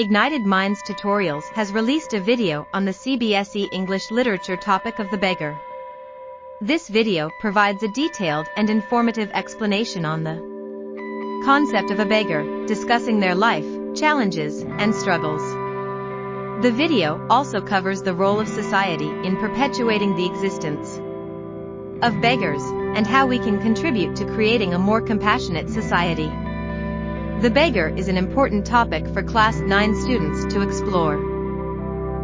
Ignited Minds Tutorials has released a video on the CBSE English Literature topic of the beggar. This video provides a detailed and informative explanation on the concept of a beggar, discussing their life, challenges, and struggles. The video also covers the role of society in perpetuating the existence of beggars, and how we can contribute to creating a more compassionate society. The beggar is an important topic for Class 9 students to explore,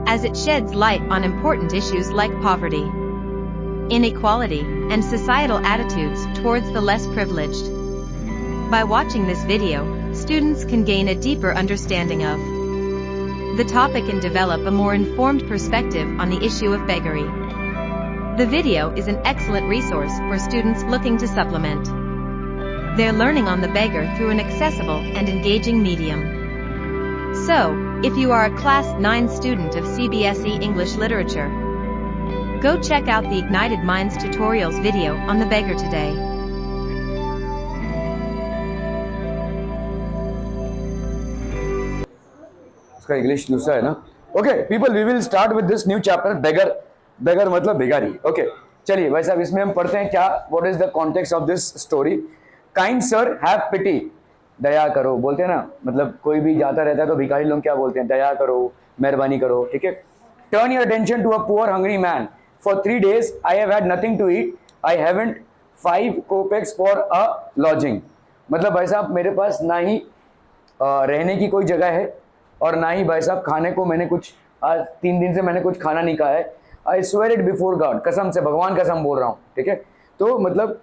as it sheds light on important issues like poverty, inequality, and societal attitudes towards the less privileged. By watching this video, students can gain a deeper understanding of the topic and develop a more informed perspective on the issue of beggary. The video is an excellent resource for students looking to supplement their learning on the beggar through an accessible and engaging medium. So, if you are a Class 9 student of CBSE English Literature, go check out the Ignited Minds Tutorials video on the beggar today. उसका English दूसरा है ना. Okay, people, we will start with this new chapter, beggar. beggar मतलब भिखारी. Okay, चलिए भाई साहब, इसमें हम पढ़ते हैं क्या. What is the context of this story? Kind sir have pity, दया करो बोलते हैं ना. मतलब कोई भी जाता रहता है तो भिखारी लोग क्या बोलते हैं, दया करो, मेहरबानी करो. ठीक है. Turn your attention to a poor hungry man. For 3 days I have had nothing to eat. I haven't 5 kopecks for a lodging. मतलब भाई साहब मेरे पास ना ही रहने की कोई जगह है और ना ही भाई साहब खाने को मैंने कुछ, आज 3 दिन से मैंने कुछ खाना नहीं खाया है. I swear it before God, कसम से, भगवान कसम बोल रहा हूँ. ठीक है. तो मतलब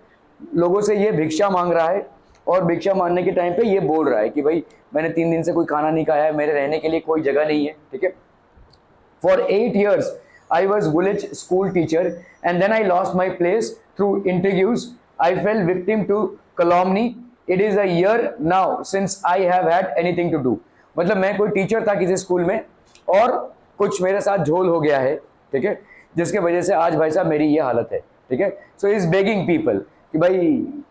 लोगों से ये भिक्षा मांग रहा है और भिक्षा मांगने के टाइम पे ये बोल रहा है कि भाई मैंने 3 दिन से कोई खाना नहीं खाया है, मेरे रहने के लिए कोई जगह नहीं है. ठीक है. For 8 years I was village school teacher and then I lost my place through interviews. I fell victim to calumny. It is a year now since I have had anything to do. मतलब मैं कोई teacher था किसी school में और कुछ मेरे साथ झोल हो गया है. ठीक है. जिसके वजह से आज भाई साहब मेरी ये हालत है. ठीक है. सो इज बेगिंग पीपल कि भाई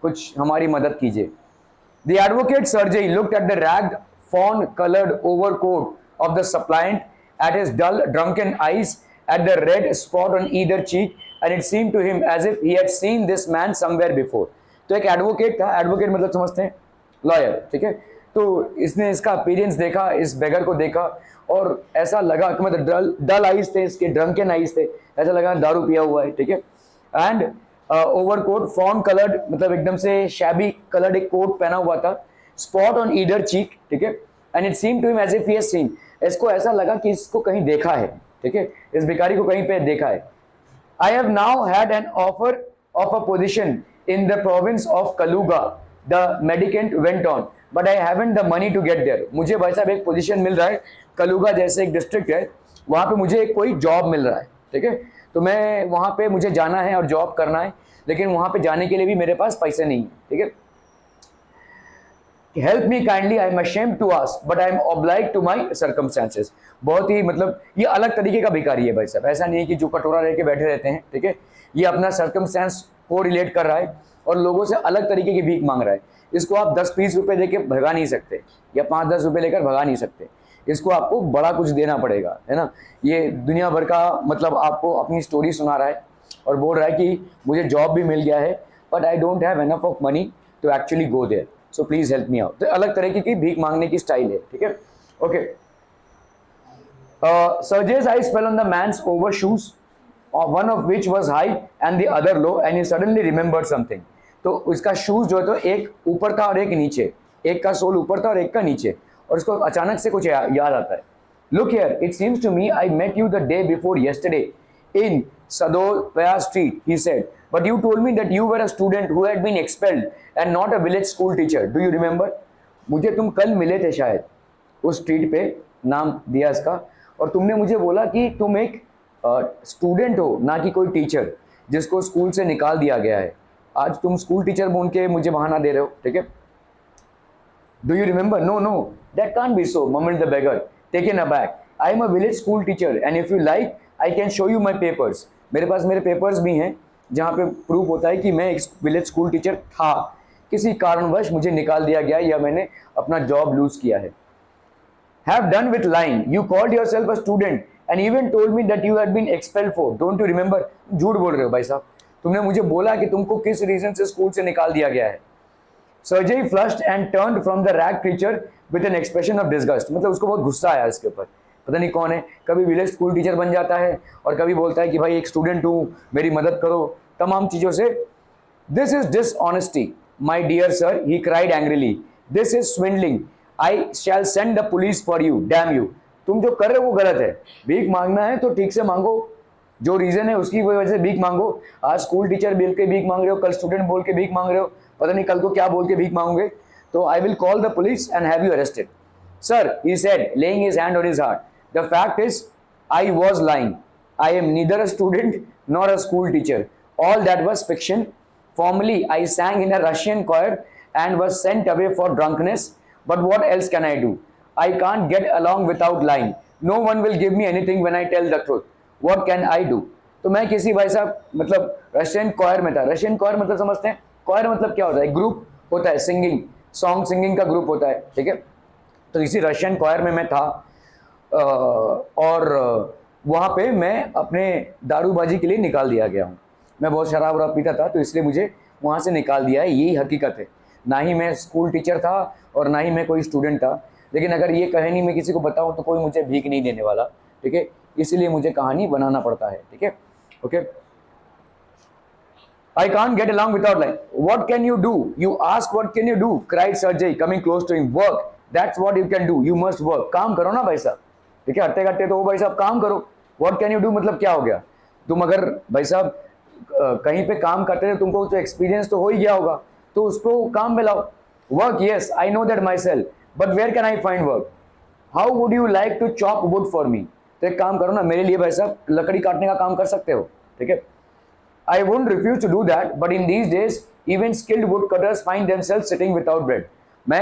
कुछ हमारी मदद कीजिए. The advocate Sergei looked at the ragged, fawn-colored overcoat of the suppliant, at his dull, drunken eyes, at the red spot on either cheek, and it seemed to him as if he had seen this man somewhere before. तो एक advocate था. Advocate मतलब समझते हैं, lawyer. ठीक है. तो इसने इसका अपीयरेंस देखा, इस बेगर को देखा और ऐसा लगा कि मतलब डल आइज थे इसके, ड्रंकन आइज थे, ऐसा लगा दारू पिया हुआ है. ठीक है. एंड ओवरकोट फॉर्न कलर्ड, मतलब एकदम से शैबी कलर्ड एक कोट पहना हुआ था. Spot on either cheek. ठीक है. And it seem to him as if he has seen, इसको ऐसा लगा कि इसको कहीं देखा है. ठीक है. इस भिखारी को कहीं पे देखा है. I have now had an offer of a position in the province of Kaluga, the mendicant went on, but I haven't the money to get there. मुझे भाई साहब एक पोजीशन मिल रहा है, कलुगा जैसे एक डिस्ट्रिक्ट है, वहां पे मुझे कोई जॉब मिल रहा है. ठीक है. तो मैं वहां पे मुझे जाना है और जॉब करना है, लेकिन वहां पे जाने के लिए भी मेरे पास पैसे नहीं है. ठीक है. Help me kindly, I am ashamed to ask but I am obliged to my circumstances. बहुत ही मतलब ये अलग तरीके का भिखारी है भाई साहब. ऐसा नहीं है कि जो कटोरा रह के बैठे रहते हैं. ठीक है. ये अपना सर्कमस्टेंस को रिलेट कर रहा है और लोगों से अलग तरीके की भीख मांग रहा है. इसको आप 10-20 रुपए देके भगा नहीं सकते या 5-10 रुपए लेकर भगा नहीं सकते. इसको आपको बड़ा कुछ देना पड़ेगा, है ना. ये दुनिया भर का मतलब आपको अपनी स्टोरी सुना रहा है और बोल रहा है कि मुझे जॉब भी मिल गया है but I don't have enough of money to actually go there, so please help me out. तो अलग तरीके की भीख मांगने की स्टाइल है. ठीक है. Okay. Sergei's eyes fell on the man's overshoes, one of which was high and the other low, and he suddenly remembered something. तो उसका शूज जो है तो एक ऊपर था और एक नीचे, एक का सोल ऊपर था और एक का नीचे, और उसको अचानक से कुछ याद आता है. Look here, it seems to me I met you the day before yesterday in Sadovaya Street, he said. But you told me that you were a student who had been expelled and not a village school teacher. Do you remember? मुझे तुम कल मिले थे शायद उस street पे, नाम दिया इसका, और तुमने मुझे बोला कि तुम एक स्टूडेंट हो, ना कि कोई टीचर जिसको स्कूल से निकाल दिया गया है. आज तुम स्कूल टीचर बोल के मुझे बहाना दे रहे हो. ठीक है. Do you remember? No, no, that can't be so, mumbled the beggar, taken aback. I am a village school teacher and if you like, I can show you my papers. मेरे पास मेरे पेपर्स भी हैं जहाँ पे proof होता है कि मैं एक विलेज स्कूल टीचर था, किसी कारणवश मुझे निकाल दिया गया या मैंने अपना जॉब लूज किया है. have done with lying. You called yourself a student and even told me that you had been expelled for. Don't you remember? झूठ बोल रहे हो भाई साहब, तुमने मुझे बोला कि तुमको किस रीजन से स्कूल से निकाल दिया गया है. Sergey flushed and turned from the rag creature with an expression of disgust. मतलब उसको बहुत गुस्सा आया इसके ऊपर. पता नहीं कौन है, कभी विलेज स्कूल टीचर बन जाता है और कभी बोलता है कि भाई एक स्टूडेंट हूँ, मेरी मदद करो, तमाम चीज़ों से. This is dishonesty, my dear sir, he cried angrily. This is swindling. I shall send the police for you, damn you. तुम जो कर रहे हो वो गलत है. भीख मांगना है तो ठीक से मांगो, जो रीजन है उसकी वजह से भीख मांगो. आज स्कूल टीचर बोल के भीख मांग रहे हो, कल स्टूडेंट बोल के भीख मांग रहे हो, पता नहीं कल को क्या बोल के भीख मांगोगे. तो I will call the police and have you arrested. Sir, he said, laying his hand on his heart, the fact is I was lying. I am neither a student nor a school teacher. All that was fiction. Formerly I sang in a Russian choir and was sent away for drunkenness. But what else can I do? I can't get along without lying. No one will give me anything when I tell the truth. What can I do? तो मैं किसी भाई साहब मतलब Russian coir में था. Russian coir मतलब समझते हैं? कॉयर मतलब क्या होता है? ग्रुप होता है, सिंगिंग, सॉन्ग सिंगिंग का ग्रुप होता है, ठीक है. तो इसी रशियन कॉयर में मैं था और वहाँ पे मैं अपने दारूबाजी के लिए निकाल दिया गया हूँ. मैं बहुत शराब वराब पीता था तो इसलिए मुझे वहाँ से निकाल दिया है, यही हकीकत है. ना ही मैं स्कूल टीचर था और ना ही मैं कोई स्टूडेंट था. लेकिन अगर ये कहानी मैं किसी को बताऊँ तो कोई मुझे भीख नहीं देने वाला, ठीक है. इसीलिए मुझे कहानी बनाना पड़ता है, ठीक है. Okay. I can't get along without lying. What can you do? You ask what can you do? Cried Sergey, coming close to him. Work. That's what you can do. You must work. काम करो ना भाई साहब, ठीक है. हट्टे कट्टे तो वो भाई साहब काम करो. What can you do मतलब क्या हो गया? तुम अगर भाई साहब कहीं पे काम करते थे, तुमको तो एक्सपीरियंस तो हो ही गया होगा, तो उसको काम में लाओ. Work, yes, I know that myself. But where can I find work? How would you like to chop wood for me? तो एक काम करो ना, मेरे लिए भाई साहब लकड़ी काटने का काम कर सकते हो, ठीक है. I won't refuse to do that, but in these days, even skilled woodcutters find themselves sitting without bread. मैं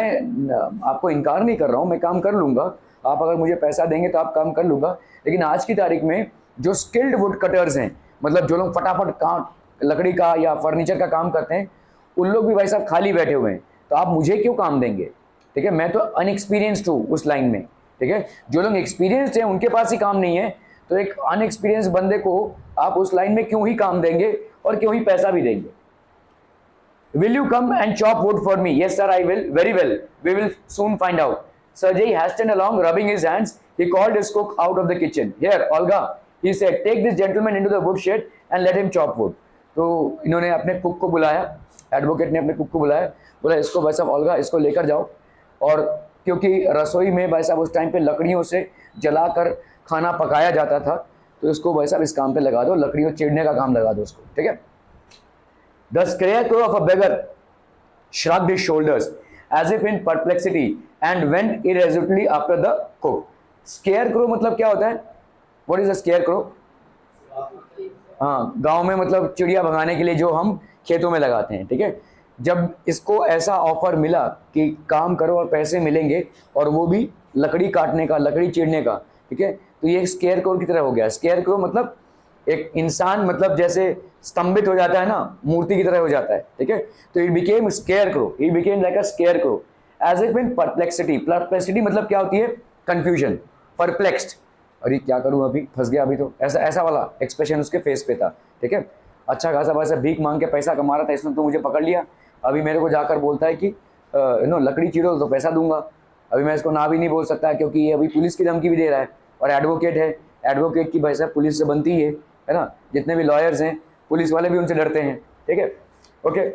आपको इनकार नहीं कर रहा हूँ, मैं काम कर लूँगा. आप अगर मुझे पैसा देंगे तो आप काम कर लूँगा. लेकिन आज की तारीख में जो स्किल्ड वुडकटर्स हैं, मतलब जो लोग फटाफट काम लकड़ी का या फर्नीचर का काम करते हैं, उन लोग भी भाई साहब खाली बैठे हुए हैं. तो आप मुझे क्यों काम देंगे, ठीक है. मैं तो अनएक्सपीरियंस्ड हूँ उस लाइन में, ठीक है. जो लोग एक्सपीरियंस्ड हैं उनके पास ही काम नहीं है, तो एक अनएक्सपीरियंस बंदे को आप उस लाइन में क्यों ही काम देंगे और क्यों ही पैसा भी देंगे. Will you come and chop wood for me? Yes sir, I will. Very well. We will soon find out. Sergey hastened along, rubbing his hands. He called his cook out of the kitchen. Here, Olga, he said, take this gentleman into the wood shed and let him chop wood. तो इन्होंने अपने cook को बुलाया, advocate ने अपने cook को बुलाया, बोला इसको भाई साहब ओल्गा इसको लेकर जाओ. और क्योंकि रसोई में भाई साहब उस टाइम पे लकड़ियों से जलाकर खाना पकाया जाता था, तो इसको भाई साहब इस काम पे लगा दो, लकड़ियों चीरने का काम लगा दो उसको, ठीक है. The scarecrow of a beggar shrugged his shoulders as if in perplexity and went irresolutely after the cook. Scarecrow मतलब क्या होता है? What is a scarecrow? हाँ, गांव में मतलब चिड़िया भगाने के लिए जो हम खेतों में लगाते हैं, ठीक है. जब इसको ऐसा ऑफर मिला कि काम करो और पैसे मिलेंगे और वो भी लकड़ी काटने का, लकड़ी चीरने का, ठीक है, तो ये स्केयरक्रो की तरह हो गया. स्केयरक्रो मतलब एक इंसान मतलब जैसे स्तंभित हो जाता है ना, मूर्ति की तरह हो जाता है, ठीक है. तो it became scarecrow, he became like a scarecrow as if in perplexity. Perplexity मतलब क्या होती है? Confusion, perplexed. अरे क्या करूं, अभी फंस गया, अभी तो ऐसा ऐसा वाला एक्सप्रेशन उसके फेस पे था, ठीक है. अच्छा खासा वैसा भीख मांग के पैसा कमा रहा था, इसने तो मुझे पकड़ लिया. अभी मेरे को जाकर बोलता है कि नो लकड़ी चीरो तो पैसा दूंगा. अभी मैं इसको ना भी नहीं बोल सकता क्योंकि ये अभी पुलिस की धमकी भी दे रहा है और एडवोकेट है. एडवोकेट की भाई साहब पुलिस से बनती है ना. जितने भी लॉयर्स हैं पुलिस वाले भी उनसे डरते हैं, ठीक है. Okay,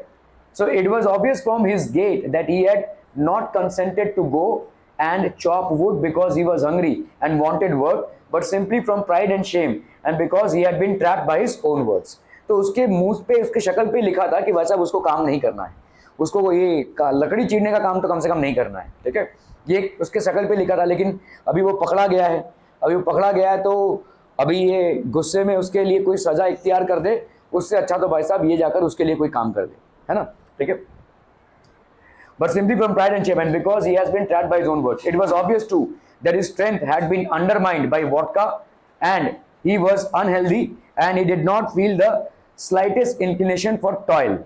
so it was obvious from his gait that he had not consented to go and chop wood because he was hungry and wanted work, but simply from pride and shame and because he had been trapped by his own words. तो उसके मुंह पे, उसके शक्ल पे लिखा था कि भाई साहब उसको काम नहीं करना है, उसको वो ये लकड़ी चीरने का काम तो कम से कम नहीं करना है, ठीक है. ये उसके शक्ल पे लिखा था. लेकिन अभी वो पकड़ा गया है, तो अभी ये गुस्से में उसके लिए कोई सजा इख्तियार कर दे, उससे अच्छा तो भाई साहब ये जाकर उसके लिए कोई काम कर दे, है ना, ठीक है. But simply from pride and shame and because he has been trapped by his own words. It was obvious too that his strength had been undermined by vodka and he was unhealthy and he did not feel the slightest inclination for toil.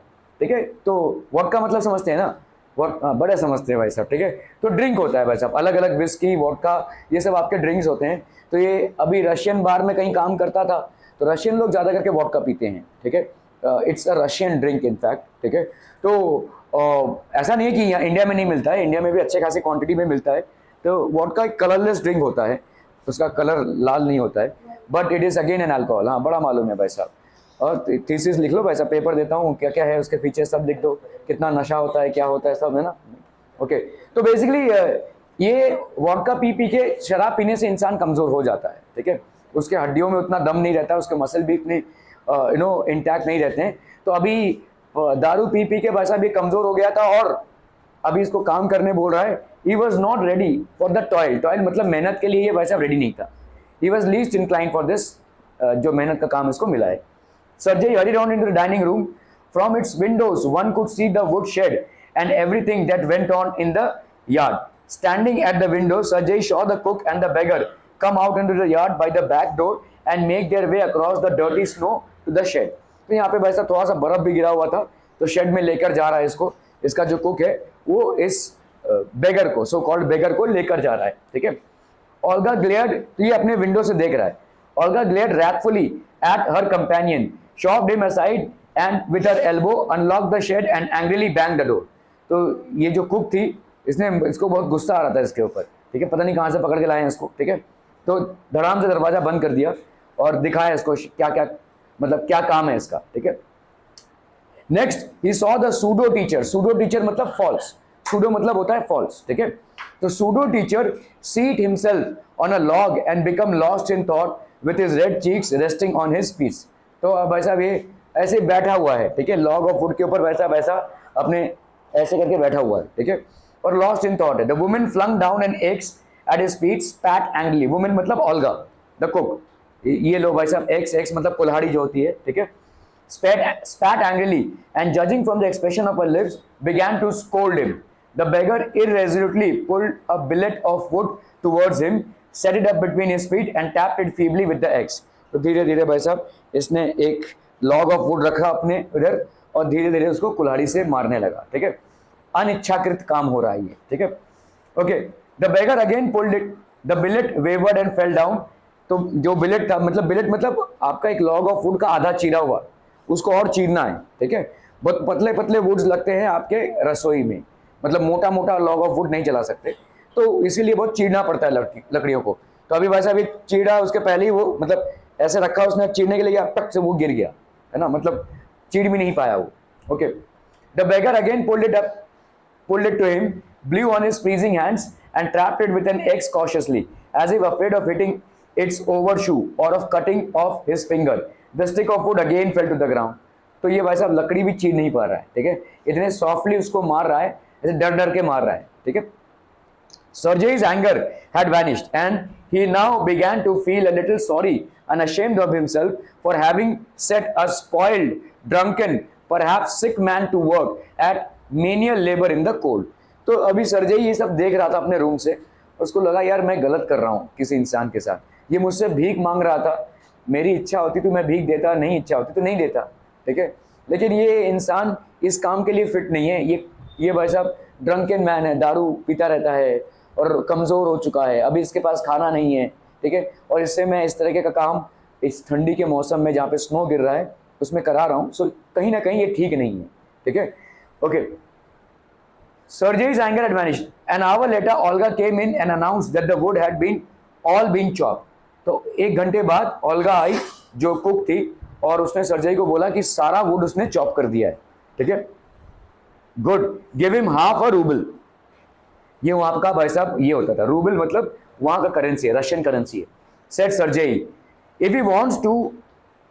ठीक है, तो vodka मतलब समझते हैं ना, बड़े समझते हैं भाई साहब, ठीक है। तो ड्रिंक होता है भाई साहब, अलग अलग विस्की, वोडका, ये सब आपके ड्रिंक्स होते हैं। तो ये अभी रशियन बार में कहीं काम करता था, तो रशियन लोग ज़्यादा करके वोडका पीते हैं, ठीक है। It's a Russian drink in fact, ठीक है। तो ऐसा नहीं है कि यहाँ इंडिया में नहीं मिलता है, इंडिया में भी अच्छे खासी क्वांटिटी में मिलता है। तो वोडका एक कलरलेस ड्रिंक होता है, उसका कलर लाल नहीं होता है, but it is again an alcohol. हाँ, बड़ा मालूम है भाई साहब। और थीसिस लिख लो भाई साहब, पेपर देता हूँ, क्या क्या है उसके पीछे सब लिख दो, कितना नशा होता है, क्या होता है, सब है ना। ओके, तो बेसिकली ये वोडका पी पी के, शराब पीने से इंसान कमज़ोर हो जाता है, ठीक है। उसके हड्डियों में उतना दम नहीं रहता, उसके मसल भी इतने इंटैक्ट नहीं रहते हैं। तो अभी दारू पी पी के भाई साहब ये कमज़ोर हो गया था, और अभी इसको काम करने बोल रहा है। He was not ready for the toil, toil मतलब मेहनत के लिए ये भाई साहब रेडी नहीं था। He was least incline for this, जो मेहनत का काम इसको मिला है। Sergei hurried on into the dining room. From its windows, one could see the wood shed and everything that went on in the yard. Standing at the window, Sergei saw the cook and the beggar come out into the yard by the back door and make their way across the dirty snow to the shed. तो यहाँ पे भाई साहब थोड़ा सा बर्फ भी गिरा हुआ था, तो शेड में लेकर जा रहा है इसको। इसका जो कुक है वो इस बेगर को, सो कॉल्ड बेगर को लेकर जा रहा है, ठीक है। Olga glared, तो ये अपने विंडो से देख रहा है। Olga glared wrathfully at her companion, shoved him aside and with her elbow unlocked the shed and angrily banged the door. तो ये जो कुक थी, इसको बहुत गुस्सा आ रहा था इसके ऊपर, ठीक है। पता नहीं कहाँ से पकड़ के लाए हैं इसको, ठीक है। तो धड़ाम से दरवाजा बंद कर दिया और दिखाया इसको क्या क्या, मतलब क्या काम है इसका, ठीक है। Next he saw the pseudo teacher, pseudo teacher मतलब फॉल्स, सूडो मतलब होता है फॉल्स, ठीक है। तो pseudo teacher seat himself on a log and become lost in thought with his red cheeks resting on his piece. तो अब भाई साहब ये ऐसे बैठा हुआ है, ठीक है, लॉग ऑफ वुड के ऊपर वैसा वैसा अपने ऐसे करके बैठा हुआ है, ठीक है, और लॉस्ट इन थॉट है। The woman flung down an eggs at his feet, spat angrily. Woman मतलब ओल्गा द कुक, ये लो भाई साहब, एक्स एक्स मतलब कुल्हाड़ी जो होती है, ठीक है। Spat angrily and judging from the expression of her lips began to scold him. The beggar irresolutely pulled a billet of wood towards him, set it up between his feet and tapped it feebly with the axe. तो धीरे धीरे भाई साहब इसने एक log of would रखा अपने उधर और धीरे धीरे उसको कुल्हाड़ी से मारने लगा, ठीक है। अनिच्छाकृत काम हो रहा है ये, ठीक है। Okay, the beggar again pulled it, the billet wavered and fell down. तो जो बिलेट था, मतलब बिलेट मतलब आपका एक लॉग ऑफ वुड का आधा चीरा हुआ, उसको और चीरना है, ठीक है। बहुत पतले पतले वुड्स लगते हैं आपके रसोई में, मतलब मोटा मोटा लॉग ऑफ वुड नहीं चला सकते, तो इसीलिए बहुत चीरना पड़ता है लकड़ियों को। तो अभी वैसा भी चीरा, उसके पहले ही वो मतलब ऐसे रखा, उसने चीरने के लिए टक से वो गिर गया, है ना, मतलब चीर भी नहीं पाया वो। Okay, the beggar again pulled it to him, blew on his freezing hands and trapped it with an axe cautiously, as if afraid of hitting its overshoe or of cutting off his finger. The stick of wood again fell to the ground. तो ये भाई साहब लकड़ी भी चीर नहीं पा रहा है, ठीक है, इतने सॉफ्टली उसको मार रहा है, ऐसे डर डर के मार रहा है, ठीक है। Sergei's anger had vanished and he now began to feel a little sorry and ashamed of himself for having set a spoiled, drunken, perhaps sick man to work at menial labor in the cold. तो अभी सरजेई ये सब देख रहा था अपने room से, उसको लगा यार मैं गलत कर रहा हूँ किसी इंसान के साथ, ये मुझसे भीख मांग रहा था, मेरी इच्छा होती तो मैं भीख देता, नहीं इच्छा होती तो नहीं देता, ठीक है। लेकिन ये इंसान इस काम के लिए फिट नहीं है, ये भाई साहब ड्रंकन मैन है, दारू पीता रहता है और कमज़ोर हो चुका है, अभी इसके पास खाना नहीं है, ठीक है, और इससे मैं इस तरह का काम इस ठंडी के मौसम में जहाँ पे स्नो गिर रहा है उसमें करा रहा हूँ, सो कहीं ना कहीं ये ठीक नहीं है, ठीक है। Okay, Sergei's anger had vanished. An hour later, Olga came in and announced that the wood had all been chopped. तो एक घंटे बाद ओल्गा आई जो कुक थी और उसने सर्जेई को बोला कि सारा वुड उसने चॉप कर दिया है, ठीक है। Good, give him half a rouble. ये वहां का भाई साहब ये होता था, रूबल मतलब वहां का करेंसी है, रशियन करेंसी है। Said Sergei, if he wants to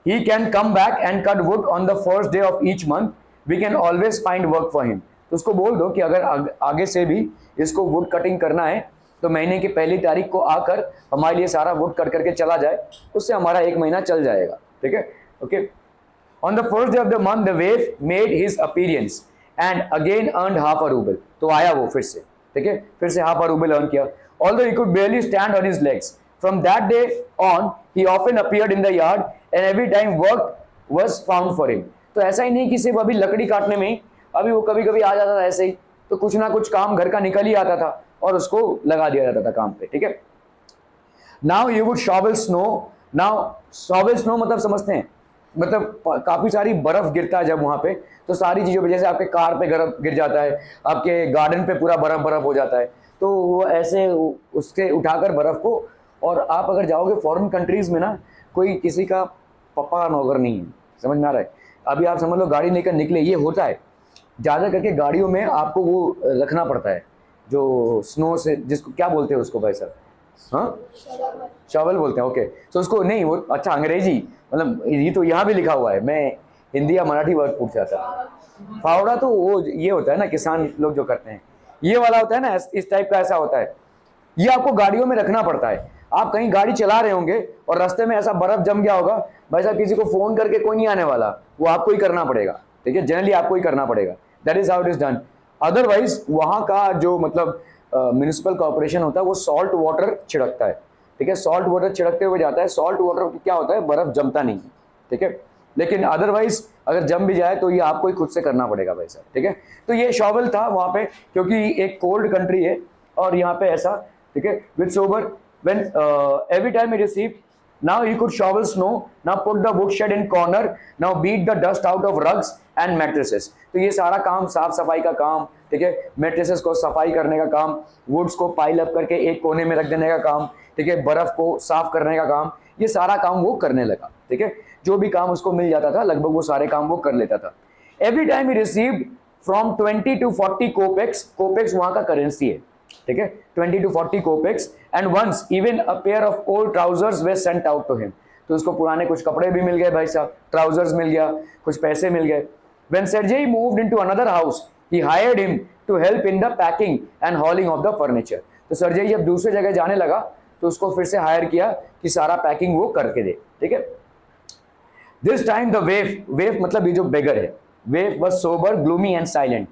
he can come back and cut wood on the first day of each month, we can always find work for him. तो उसको बोल दो कि अगर आगे से भी इसको वुड कटिंग करना है तो महीने की पहली तारीख को आकर हमारे लिए सारा वुड कट करके चला जाए, उससे हमारा एक महीना चल जाएगा, ठीक है। Okay, on the first day of the month the wave made his appearance and again earned half a rouble. तो आया वो फिर से, ठीक है, फिर से हाफ अ रूबल अर्न किया। Although he could barely stand on his legs. From that day on, he often appeared in the yard and every time work was found for him. तो ऐसा ही नहीं कि सिर्फ अभी लकड़ी काटने में ही, अभी वो कभी कभी आ जाता था ऐसे ही, तो कुछ ना कुछ काम घर का निकल ही आता था और उसको लगा दिया जाता था काम पे, ठीक है। Now you would shovel snow. Now shovel snow मतलब समझते हैं, मतलब काफी सारी बर्फ गिरता है जब वहां पे, तो सारी चीजों पे, जैसे आपके कार पे बर्फ गिर जाता है, आपके गार्डन पे पूरा बर्फ बर्फ हो जाता है, तो वो ऐसे उसके उठाकर बर्फ को, और आप अगर जाओगे फॉरेन कंट्रीज में ना, कोई किसी का पप्पा नौकर नहीं है, समझ में आ रहा है। अभी आप समझ लो गाड़ी लेकर निकले, ये होता है ज़्यादा करके गाड़ियों में आपको वो रखना पड़ता है, जो स्नो से, जिसको क्या बोलते हैं उसको भाई साहब, हाँ शॉवल बोलते हैं, ओके। तो उसको नहीं, वो अच्छा अंग्रेजी, मतलब ये तो यहाँ भी लिखा हुआ है, मैं हिंदी या मराठी वर्ड पूछ रहा था। फावड़ा तो वो ये होता है ना, किसान लोग जो करते हैं, ये वाला होता है ना, इस टाइप का ऐसा होता है, ये आपको गाड़ियों में रखना पड़ता है। आप कहीं गाड़ी चला रहे होंगे और रास्ते में ऐसा बर्फ जम गया होगा, भाई साहब किसी को फोन करके कोई नहीं आने वाला, वो आपको ही करना पड़ेगा, ठीक है, जनरली आपको ही करना पड़ेगा, that is how it is done. Otherwise वहां का जो मतलब म्यूनिसिपल कॉर्पोरेशन होता है वो सॉल्ट वाटर छिड़कता है, ठीक है, सॉल्ट वाटर छिड़कते हुए जाता है। सॉल्ट वाटर क्या होता है, बर्फ जमता नहीं है, ठीक है, लेकिन अदरवाइज अगर जम भी जाए तो ये आपको ही खुद से करना पड़ेगा भाई साहब, ठीक है। तो ये शॉवल था वहां पे, क्योंकि एक कोल्ड कंट्री है और यहाँ पे ऐसा, ठीक है, with sober when every time he receive. Now he could shovel snow, now put the wood shed in corner, now beat the dust out of rugs and mattresses. तो ये सारा काम साफ सफाई का काम, ठीक है, मैट्रेसेस को सफाई करने का काम, वुड्स को पाइल अप करके एक कोने में रख देने का काम, ठीक है, बर्फ को साफ करने का काम, ये सारा काम वो करने लगा, ठीक है। जो भी काम उसको मिल जाता था लगभग वो सारे काम वो कर लेता था। Every time he received from 20 to 40 kopecks, kopecks वहां का करेंसी है, ठीक है, 20 to 40 kopecks, and once even a pair of old trousers they sent out to him. तो उसको पुराने कुछ कपड़े भी मिल गए भाई साहब, ट्राउजर्स मिल गया, कुछ पैसे मिल गए। When Sergei moved into another house, he hired him to help in the packing and hauling of the furniture. तो सर्जेई जब दूसरे जगह जाने लगा तो उसको फिर से हायर किया कि सारा पैकिंग वो करके दे, ठीक है। This time the waif, waif मतलब ये जो बेगर है, waif was sober gloomy and silent.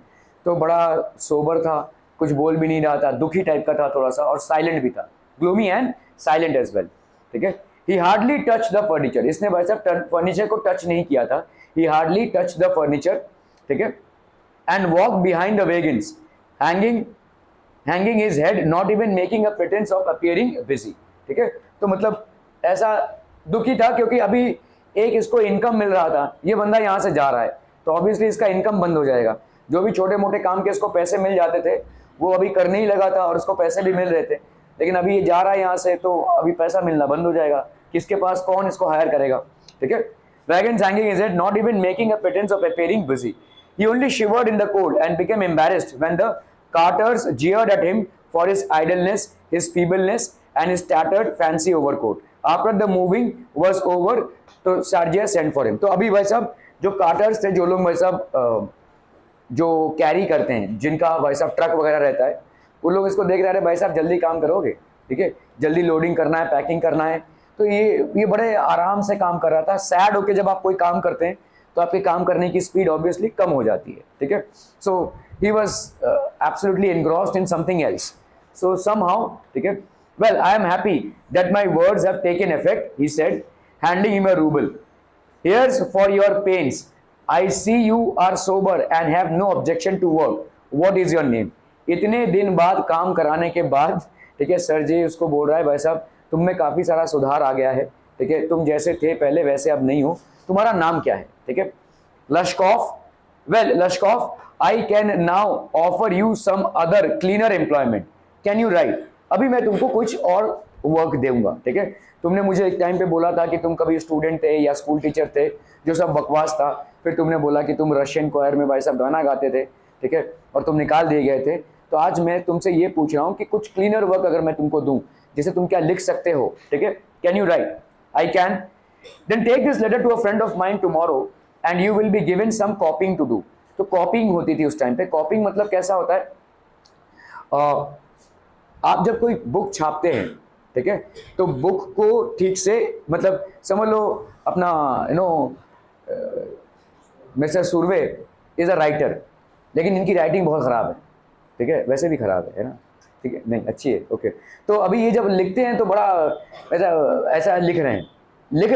तो बड़ा सोबर था, कुछ बोल भी नहीं रहा था, दुखी टाइप का था थोड़ा सा, और साइलेंट भी था, gloomy and silent as well, ठीक है। He hardly touch the furniture, इसने भाई साहब फर्नीचर को टच नहीं किया था, he hardly touched the furniture, ठीक है, and walked behind the wagons, hanging his head, not even making a pretense of appearing busy, ठीक है। तो मतलब ऐसा दुखी था क्योंकि अभी एक इसको इनकम मिल रहा था, ये बंदा यहाँ से जा रहा है तो ऑब्वियसली इसका इनकम बंद हो जाएगा। जो भी छोटे मोटे काम के इसको पैसे मिल जाते थे वो अभी करने ही लगा था और इसको पैसे भी मिल रहे थे, लेकिन अभी ये जा रहा है यहाँ से तो अभी पैसा मिलना बंद हो जाएगा, किसके पास कौन इसको हायर करेगा, ठीक है। Wagons hanging his head, not even making a pretense of appearing busy. He only shivered in the cold and became embarrassed when the carters jeered at him for his idleness, his feebleness, and his tattered fancy overcoat. After the moving was over, तो Sergei sent for him. तो अभी भाई साहब जो कार्टर्स थे, जो लोग भाई साहब जो कैरी करते हैं, जिनका भाई साहब ट्रक वगैरह रहता है, वो लोग इसको देख रहे हैं, भाई साहब जल्दी काम करोगे, ठीक है, जल्दी लोडिंग करना है, पैकिंग करना है। तो ये बड़े आराम से काम कर रहा था। सैड होके जब आप कोई काम करते हैं तो आपके काम करने की स्पीड ऑब्वियसली कम हो जाती है, ठीक है। So he was absolutely engrossed in something else, so somehow, ठीक है। Well I am happy that my words have taken effect, he said, handing him a rouble, here's for your pains, I see you are sober and have no objection to work, what is your name. इतने दिन बाद काम कराने के बाद, ठीक है, Sergei उसको बोल रहा है, भाई साहब तुम में काफी सारा सुधार आ गया है, ठीक है, तुम जैसे थे पहले वैसे अब नहीं हो, तुम्हारा नाम क्या है, ठीक है। Lushkoff, well Lushkoff, I can now offer you some other cleaner employment, can you write. अभी मैं तुमको कुछ और वर्क दूंगा, ठीक है। तुमने मुझे एक टाइम पे बोला था कि तुम कभी स्टूडेंट थे या स्कूल टीचर थे, जो सब बकवास था, फिर तुमने बोला कि तुम रशियन क्वायर में भाई साहब गाना गाते थे, ठीक है, और तुम निकाल दिए गए थे। तो आज मैं तुमसे ये पूछ रहा हूँ कि कुछ क्लीनर वर्क अगर मैं तुमको दूं, जैसे तुम क्या लिख सकते हो, ठीक है, can you write. I can, then take this letter to a friend of mine tomorrow and you will be given some copying to do. तो कॉपिंग होती थी उस टाइम पे। कॉपिंग मतलब कैसा होता है, आप जब कोई बुक छापते हैं, ठीक है, तो बुक को ठीक से मतलब समझ लो अपना mister Surve is a writer, लेकिन इनकी राइटिंग बहुत खराब है, ठीक है, वैसे भी खराब है ना, ठीक है, नहीं अच्छी है, ओके। तो अभी ये जब लिखते हैं तो बड़ा ऐसा लिख रहे हैं,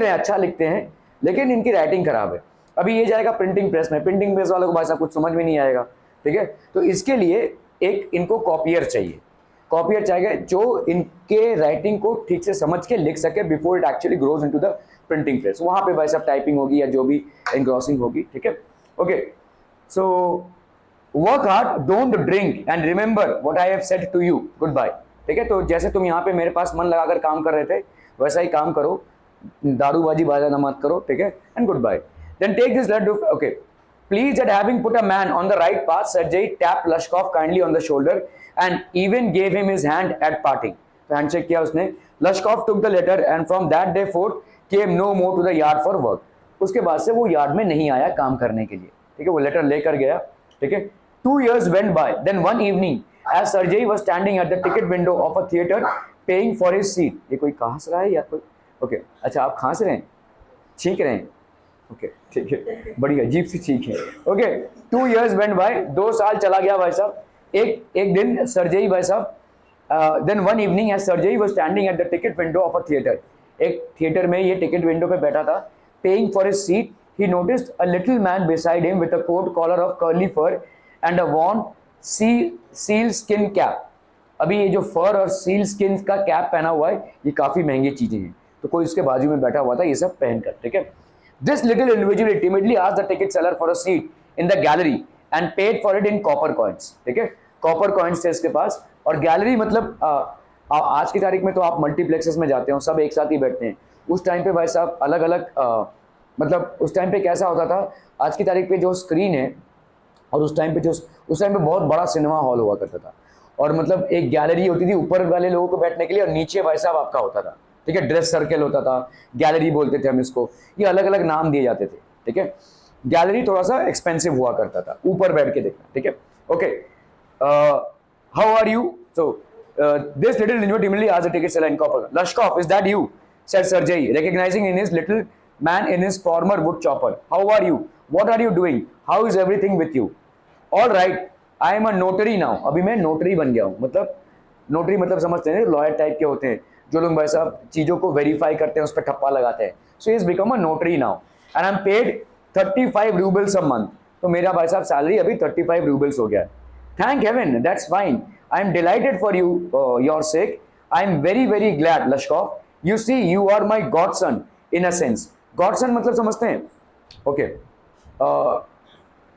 अच्छा लिखते हैं, लेकिन इनकी राइटिंग खराब है। अभी ये जाएगा प्रिंटिंग प्रेस में, प्रिंटिंग प्रेस वालों को भाई साहब कुछ समझ में नहीं आएगा, ठीक है। तो इसके लिए एक इनको कॉपियर चाहिए, कॉपियर चाहिए जो इनके राइटिंग को ठीक से समझ के लिख सके before it actually grows into the printing press. वहाँ पे भाई साहब टाइपिंग होगी या जो भी एनग्रॉसिंग होगी, ठीक है। Okay, so work hard, don't drink and remember what I have said to you, good bye, ठीक है। तो जैसे तुम यहाँ पे मेरे पास मन लगाकर काम कर रहे थे वैसा ही काम करो, दारूबाजी बाजा मत करो, ठीक है, and good bye. Then take this letter, okay, please at having put a man on the right path, Sergei tapped Lushkov kindly on the shoulder and even gave him his hand at parting. तो handshake किया उसने। Lushkov took the letter and from that day forth came no more to the yard for work. उसके बाद से वो yard में नहीं आया काम करने के लिए, ठीक है, वो लेटर लेकर गया, ठीक है। 2 years went by, then one evening as Sergei was standing at the ticket window of a theater paying for his seat, ये कोई खांस रहा है या कोई, ओके, अच्छा आप खांस रहे हैं, छींक रहे हैं, ओके, ठीक है, बड़ी अजीब सी चीख है, ओके। 2 years went by, 2 साल चला गया भाई साहब। एक दिन सर्जेई भाई साहब, then one evening as Sergei was standing at the ticket window of a theatre, एक थिएटर में ये टिकट विंडो पे बैठा था, paying for his seat, he noticed a little man beside him with a coat collar of curly fur and a worn seal skin cap. अभी ये जो फर और सील स्किन का कैप पहना हुआ है ये काफी महंगी चीजें हैं, तो कोई उसके बाजू में बैठा हुआ था ये सब पहनकर, ठीक है। This little individual timidly asked the ticket seller for a seat in the gallery and paid for it in copper coins, ठीक है, कॉपर कॉइन्स थे इसके पास। और गैलरी मतलब आज की तारीख में तो आप मल्टीप्लेक्सेस में जाते हो, सब एक साथ ही बैठते हैं। उस टाइम पे भाई साहब अलग अलग मतलब उस टाइम पे कैसा होता था, आज की तारीख पे जो स्क्रीन है और उस टाइम पे बहुत बड़ा सिनेमा हॉल हुआ करता था, और मतलब एक गैलरी होती थी ऊपर वाले लोगों को बैठने के लिए और नीचे भाई साहब आपका होता था, ठीक है, ड्रेस सर्कल होता था, गैलरी बोलते थे हम इसको, ये अलग अलग नाम दिए जाते थे, ठीक है। गैलरी थोड़ा सा एक्सपेंसिव हुआ करता था, ऊपर बैठ के देखना, ठीक है। Okay, how are you, so this little ninja timidly asked the ticket seller in copper. Lushkov, is that you? Said Sergei, recognizing in his little man in his former wood chopper. How are you? What are you doing? How is everything with you? All right, I am a notary now. अभी मैं notary बन गया हूँ, मतलब notary मतलब समझते हैं, lawyer type के होते हैं जो लोग भाई साहब चीजों को वेरीफाई करते हैं, उस पर ठप्पा लगाते हैं। So is become a notary now and I am paid 35 roubles a month. तो मेरा भाई साहब सैलरी अभी 35 रूबल्स हो गया है। Thank heaven, that's fine, I am delighted for you your sake, I am very very glad Lushkov, you see you are my godson in a sense. Godson मतलब समझते हैं, okay,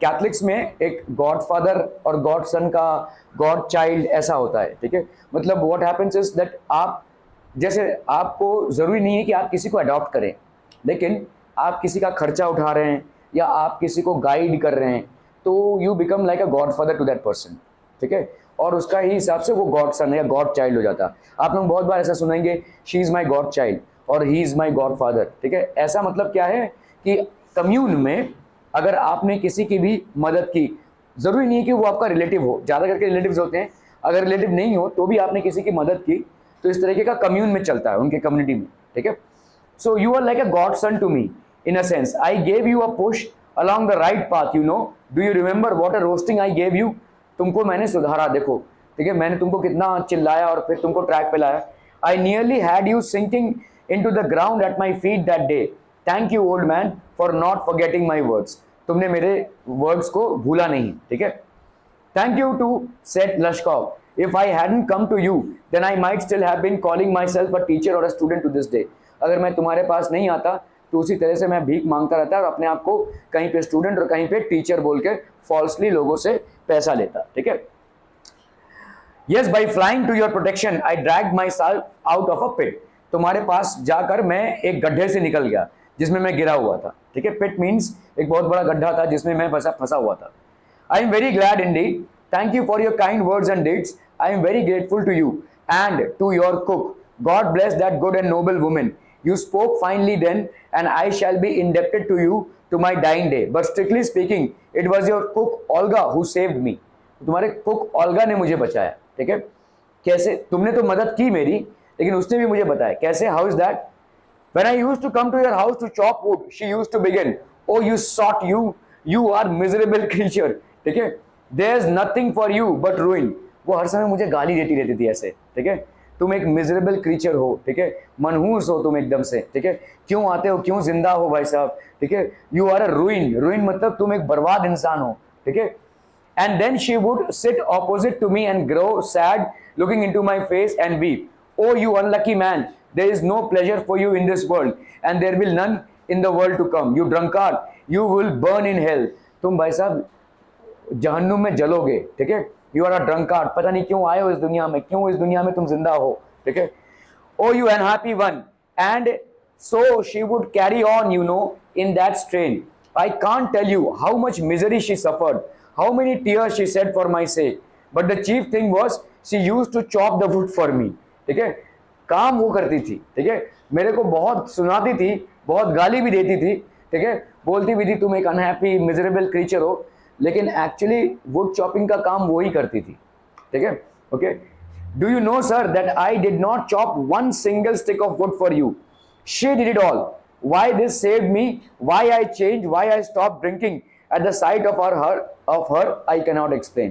Catholics में एक godfather और godson का God child ऐसा होता है, ठीक है। मतलब व्हाट हैपेंस इज दैट आप जैसे आपको जरूरी नहीं है कि आप किसी को अडॉप्ट करें, लेकिन आप किसी का खर्चा उठा रहे हैं या आप किसी को गाइड कर रहे हैं तो you become like a godfather to that person, ठीक है, और उसका ही हिसाब से वो गॉड सन या गॉड चाइल्ड हो जाता है। आप लोग बहुत बार ऐसा सुनेंगे, she is my godchild और he is my godfather, ठीक है। ऐसा मतलब क्या है कि कम्यून में अगर आपने किसी की भी मदद की, जरूरी नहीं है कि वो आपका रिलेटिव हो, ज्यादा करके रिलेटिव्स होते हैं, अगर रिलेटिव नहीं हो तो भी आपने किसी की मदद की, तो इस तरीके का कम्यून में चलता है उनके कम्युनिटी में, ठीक है। So you are like a godson to me in a sense, I gave you a push along the right path, you know, do you remember what a roasting I gave you? तुमको मैंने सुधारा, देखो, ठीक है, मैंने तुमको कितना चिल्लाया और फिर तुमको ट्रैक पे लाया। I nearly had you sinking into the ground at my feet that day. Thank you old man for not forgetting my words. तुमने मेरे वर्ड्स को भूला नहीं, ठीक है। Thank you too, said Lushkov. If I hadn't come to you, then I might still have been calling myself a teacher or a student to this day. अगर मैं तुम्हारे पास नहीं आता तो उसी तरह से मैं भीख मांगता रहता और अपने आप को कहीं पे स्टूडेंट और कहीं पे टीचर बोल के फॉल्सली लोगों से पैसा लेता, ठीक है। Yes, by flying to your protection, I dragged myself out of a pit. तुम्हारे पास जाकर मैं एक गड्ढे से निकल गया जिसमें मैं गिरा हुआ था, ठीक है। पिट मीन्स एक बहुत बड़ा गड्ढा था जिसमें मैं फंसा हुआ था। I am very glad indeed. Thank you for your kind words and deeds. I am very grateful to you and to your cook. God bless that good and noble woman. You spoke finely then, and I shall be indebted to you to my dying day. But strictly speaking, it was your cook Olga who saved me. तुम्हारे cook Olga ने मुझे बचाया, ठीक है। कैसे? तुमने तो मदद की मेरी, लेकिन उसने भी मुझे बताया कैसे। How is that? When I used to come to your house to chop wood, she used to begin, "Oh, you sot, you are miserable creature." ठीक है। There's nothing for you but ruin. वो हर समय मुझे गाली देती रहती थी ऐसे, ठीक है। तुम एक मिजरेबल क्रीचर हो, ठीक है, मनहूस हो तुम एकदम से, ठीक है, क्यों आते हो, क्यों जिंदा हो भाई साहब, ठीक है। यू आर अ रूइन, रूइन मतलब तुम एक बर्बाद इंसान हो, ठीक है। and then she would sit opposite to me and grow sad, looking into my face and weep. Oh, you unlucky man, there is no pleasure for you in this world, and there will none in the world to come. You drunkard, you will burn in hell. तुम भाई साहब जहन्नुम में जलोगे, ठीक है. You are a drunkard, पता नहीं क्यों आए हो इस दुनिया में, क्यों इस दुनिया में तुम जिंदा हो, ठीक है. Oh you unhappy one. And so she would carry on, you know, in that strain. I can't tell you how much misery she suffered, how many tears she shed for my sake. But the chief thing was she used to chop the wood for me. ठीक है, काम वो करती थी, ठीक है, मेरे को बहुत सुनाती थी, बहुत गाली भी देती थी, ठीक है, बोलती भी थी तुम एक अनहैप्पी मिजरेबल क्रीचर हो, लेकिन एक्चुअली वुड चॉपिंग का काम वो ही करती थी, ठीक है. Okay, do you know sir that I did not chop one single stick of would for you. She did it all. Why this saved me, why I changed, why I stopped drinking at the sight of her, I cannot explain.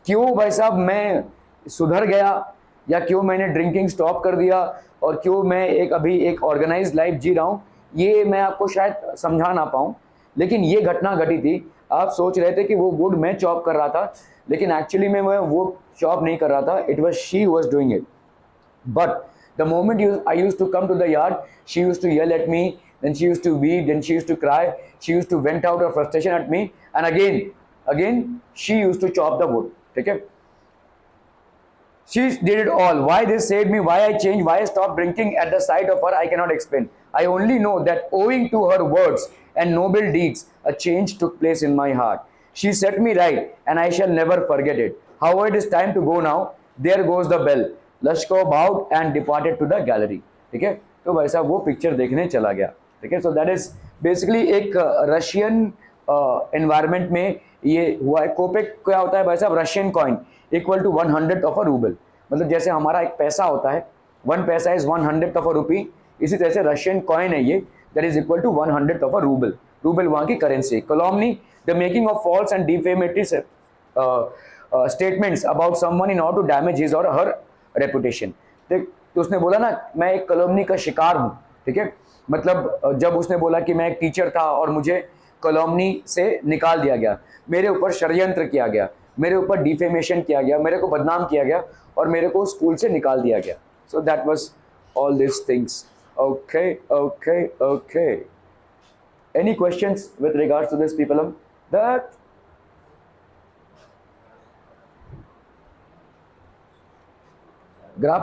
क्यों भाई साहब मैं सुधर गया, या क्यों मैंने drinking stop कर दिया, और क्यों मैं अभी एक ऑर्गेनाइज्ड लाइफ जी रहा हूँ, ये मैं आपको शायद समझा ना पाऊँ. लेकिन ये घटना घटी थी. आप सोच रहे थे कि वो वुड मैं चॉप कर रहा था, लेकिन एक्चुअली में मैं वो चॉप नहीं कर रहा था. It was she was doing it. But the moment I used to come to the yard, she used to yell at me, then she used to weep, then she used to cry, she used to vent out her frustration at me, and again, she used to chop the wood. Okay? She did it all. Why this saved me, why I changed, why I stopped drinking at the sight of her, I cannot explain. I only know that owing to her words and noble deeds, a change took place in my heart. She set me right, and I shall never forget it. However, it is time to go now. There goes the bell. Lushkov bowed and departed to the gallery. ठीक है, तो भाई साहब वो picture देखने चला गया. ठीक है, सो दैट इज बेसिकली एक रशियन एनवायरनमेंट में ये हुआ है. कोपेक क्या होता है भाई साहब? Russian coin equal to 100 of a rouble. मतलब जैसे हमारा एक पैसा होता है, 1 पैसा इज 100 ऑफ अ रुपी, इसी तरह से रशियन कॉइन है ये, that is equal to 100 of a rouble. Rouble वहाँ की करेंसी. Calumny, the making of false and defamatory statements about someone in order to damage his or her reputation. तो उसने बोला ना, मैं एक कलोमनी का शिकार हूँ. ठीक है, मतलब जब उसने बोला कि मैं एक टीचर था और मुझे कलोमनी से निकाल दिया गया, मेरे ऊपर षड्यंत्र किया गया, मेरे ऊपर डिफेमेशन किया गया, मेरे को बदनाम किया गया और मेरे को स्कूल से निकाल दिया गया. So that was all this things. Okay okay okay, any questions with regards to this people? That graph